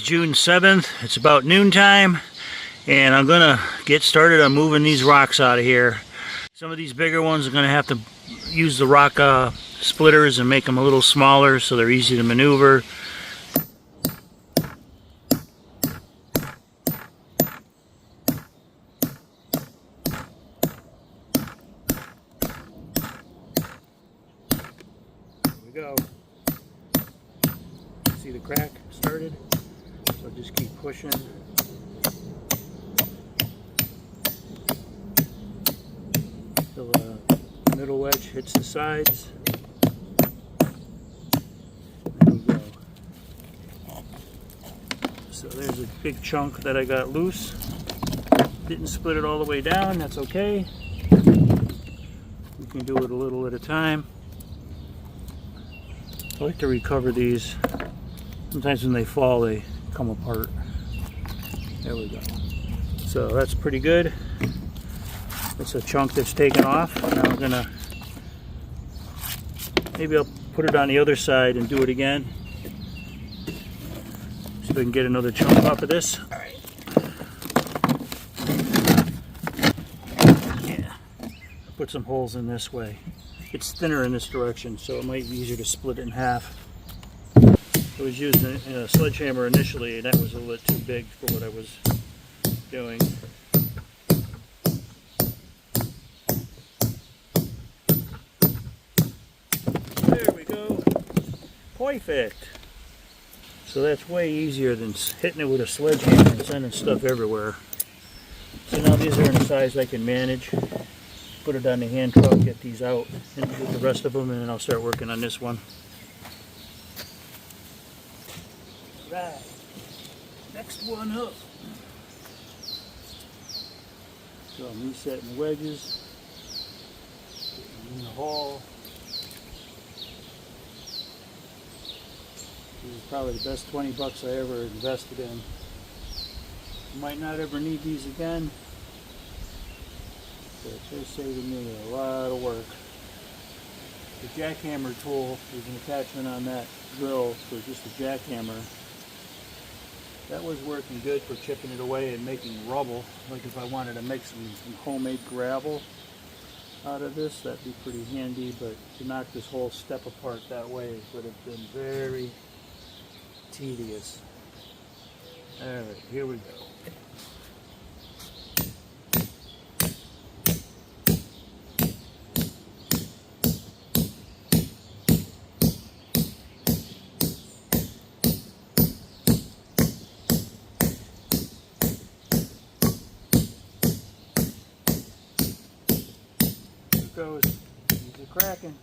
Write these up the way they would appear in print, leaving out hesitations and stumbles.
June 7th. It's about noontime, and I'm gonna get started on moving these rocks out of here. Some of these bigger ones are gonna have to use the rock splitters and make them a little smaller so they're easy to maneuver. There we go. See the crack started? So just keep pushing. Till the middle wedge hits the sides. There we go. So there's a big chunk that I got loose. Didn't split it all the way down, that's okay. We can do it a little at a time. I like to recover these. Sometimes when they fall, they come apart. There we go. So that's pretty good. It's a chunk that's taken off. Now I'm gonna, maybe I'll put it on the other side and do it again. See if I can get another chunk off of this. All right. Yeah. Put some holes in this way. It's thinner in this direction, so it might be easier to split it in half. I was using a sledgehammer initially, and that was a little too big for what I was doing. There we go. Perfect. So that's way easier than hitting it with a sledgehammer and sending stuff everywhere. So now these are in a size I can manage. Put it on the hand truck, get these out, and get the rest of them, and then I'll start working on this one. Right, next one up. So I'm resetting the wedges, getting in the hole. This is probably the best 20 bucks I ever invested in. Might not ever need these again, but they're saving me a lot of work. The jackhammer tool, there's an attachment on that drill for just a jackhammer. That was working good for chipping it away and making rubble. Like if I wanted to make some homemade gravel out of this, that'd be pretty handy, but to knock this whole step apart that way would have been very tedious. Alright, here we go. Goes. These are cracking.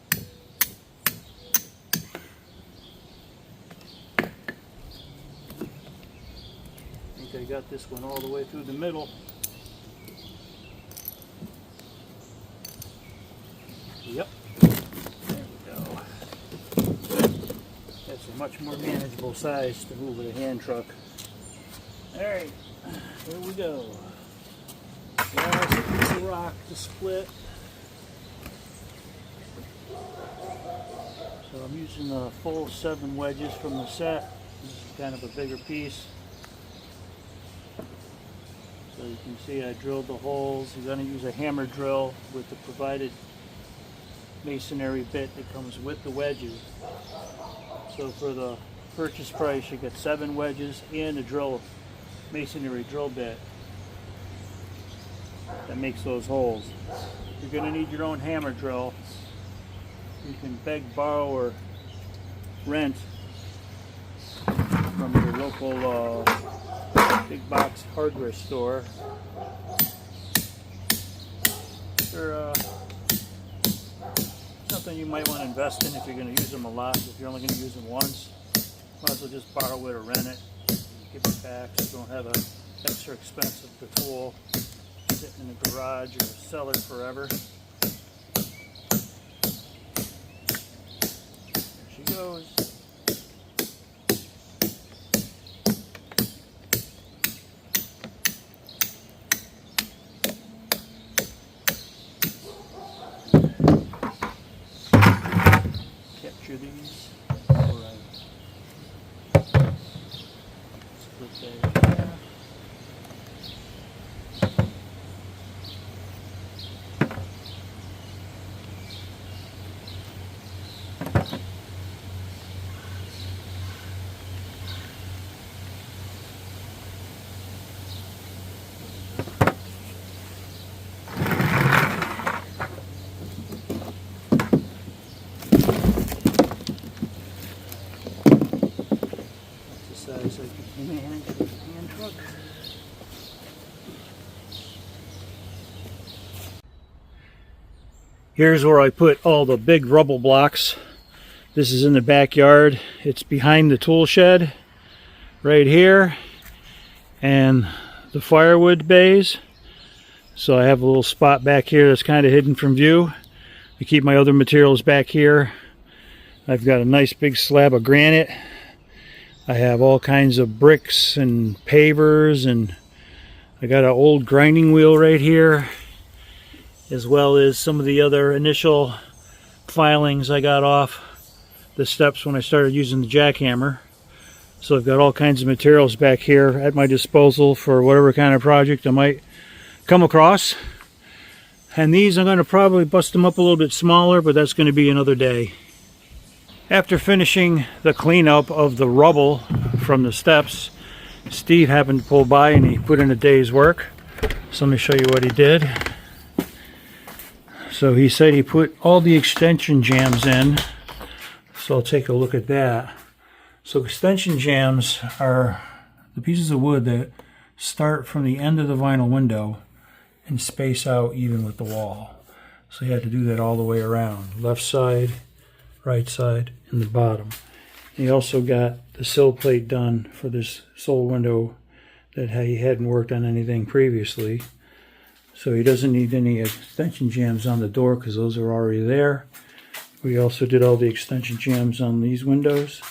I think I got this one all the way through the middle. Yep. There we go. That's a much more manageable size to move with a hand truck. Alright, here we go. Last piece of rock to split. So I'm using the full 7 wedges from the set. This is kind of a bigger piece. So you can see I drilled the holes. You're going to use a hammer drill with the provided masonry bit that comes with the wedges. So for the purchase price you get 7 wedges and a masonry drill bit that makes those holes. You're going to need your own hammer drill. You can beg, borrow, or rent from your local big box hardware store. They're something you might want to invest in if you're going to use them a lot. If you're only going to use them once, might as well just borrow it or rent it. Give it back so you don't have an extra expense of the tool sitting in the garage or cellar forever. Goes. Capture these. All right. Here's where I put all the big rubble blocks. This is in the backyard. It's behind the tool shed right here and the firewood bays. So I have a little spot back here that's kind of hidden from view. I keep my other materials back here. I've got a nice big slab of granite. I have all kinds of bricks and pavers, and I got an old grinding wheel right here, as well as some of the other initial filings I got off the steps when I started using the jackhammer. So I've got all kinds of materials back here at my disposal for whatever kind of project I might come across. And these I'm going to probably bust them up a little bit smaller, but that's going to be another day. After finishing the cleanup of the rubble from the steps, Steve happened to pull by and he put in a day's work. So let me show you what he did. So he said he put all the extension jambs in. So I'll take a look at that. So extension jambs are the pieces of wood that start from the end of the vinyl window and space out even with the wall. So you had to do that all the way around. Left side, right side, and the bottom. He also got the sill plate done for this sole window that he hadn't worked on anything previously. So he doesn't need any extension jambs on the door because those are already there. We also did all the extension jambs on these windows.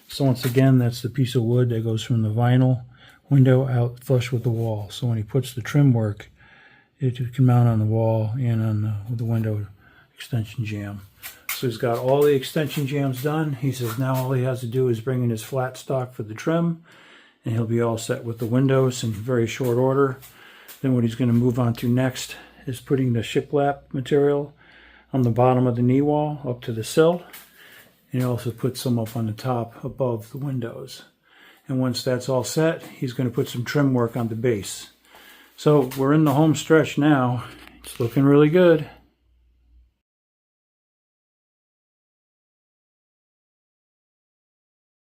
So once again, that's the piece of wood that goes from the vinyl window out flush with the wall. So when he puts the trim work, it can mount on the wall and on the window extension jamb. So he's got all the extension jambs done. He says now all he has to do is bring in his flat stock for the trim, and he'll be all set with the windows in very short order. Then what he's going to move on to next is putting the shiplap material on the bottom of the knee wall up to the sill. And he also put some up on the top above the windows. And once that's all set, he's going to put some trim work on the base. So we're in the home stretch now. It's looking really good.